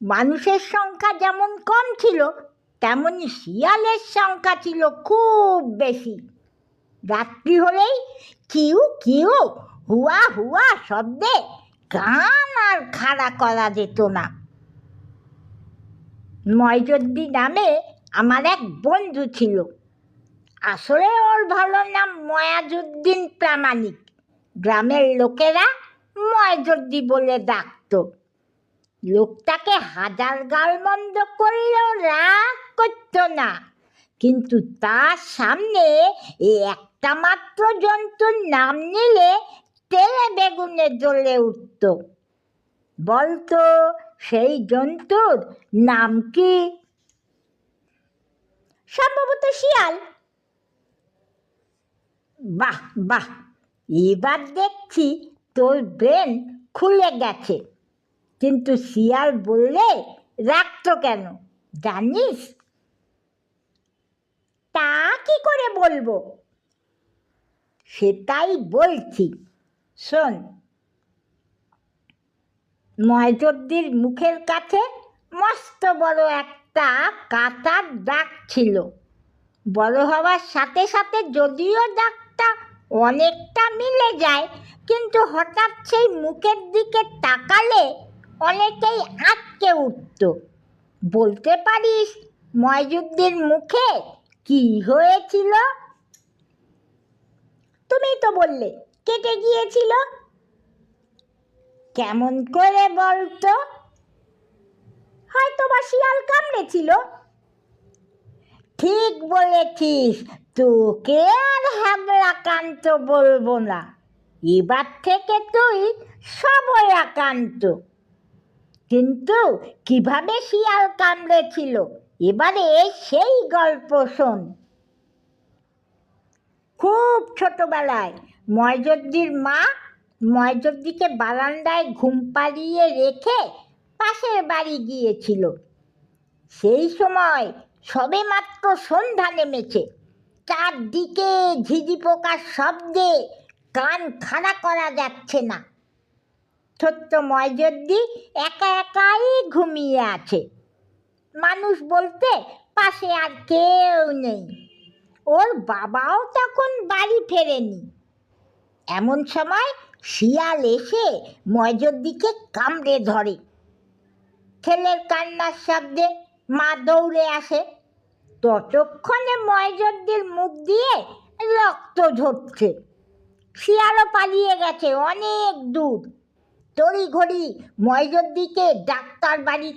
মানুষের সংখ্যা যেমন কম ছিল, তেমনি শিয়ালের সংখ্যা ছিল খুব বেশি। রাত্রি হলেই কিউ কিউ হুয়া হুয়া শব্দে কান আর খাড়া করা যেত না। ময়জদ্দি নামে আমার এক বন্ধু ছিল। আসলে ওর ভালো নাম ময়াজুদ্দিন প্রামাণিক। গ্রামের লোকেরা ময়জদ্দি বলে ডাকত। লোকটাকে হাজার গালমন্দ করলেও রাগ করত না, কিন্তু তার সামনে এই একটা মাত্র জন্তুর নাম নিলে তেলে বেগুনে জ্বলে উঠত। বলতো সেই জন্তুর নাম কি? সম্ভবত শিয়াল। বাহ বাহ, এবার দেখছি তোর ব্রেন খুলে গেছে। কিন্তু শিয়াল বললে রাখতো কেন জানিস? তা কি করে বলবো? সেটাই বলছি, শোন। ময়জদ্দির মুখের কাছে মস্ত বড় একটা কাঁটার দাগ ছিল। বড় হওয়ার সাথে সাথে যদিও দাগটা অনেকটা মিলে যায়, কিন্তু হঠাৎ সেই মুখের দিকে তাকালে অনেকেই আটকে উঠত। বলতে পারিস ময়জুদ্দির মুখে কি হয়েছিল? তুমি তো বললে কেটে গিয়েছিল। কেমন করে বলতো? হয়তো বা শিয়াল কামড়েছিল। ঠিক বলেছিস, তোকে আর হ্যাবলাকান্ত বলবো না। এবার থেকে তুই সবয়াকান্ত। কিন্তু কিভাবে শিয়াল কামড়েছিল, এবারে সেই গল্প শোন। খুব ছোটবেলায় ময়জদ্দির মা ময়জদ্দিকে বারান্দায় ঘুম পাড়িয়ে রেখে পাশের বাড়ি গিয়েছিল। সেই সময় সবে মাত্র সন্ধ্যা নেমেছে। চারদিকে ঝিঝি পোকার শব্দে কান খাড়া করা যাচ্ছে না। ছোট্ট ময়জদ্দি একা একাই ঘুমিয়ে আছে। মানুষ বলতে পাশে আর কেউ নেই। ওর বাবাও তখন বাড়ি ফেরেনি। এমন সময় শিয়াল এসে ময়জদ্দিকে কামড়ে ধরে। ছেলের কান্নার শব্দে মা দৌড়ে আসে। ততক্ষণে ময়জদ্দির মুখ দিয়ে রক্ত ঝরছে। শিয়ালও পালিয়ে গেছে অনেক দূর। তড়িঘড়ি ময়জদ্দিকে ডাক্তার বাড়ি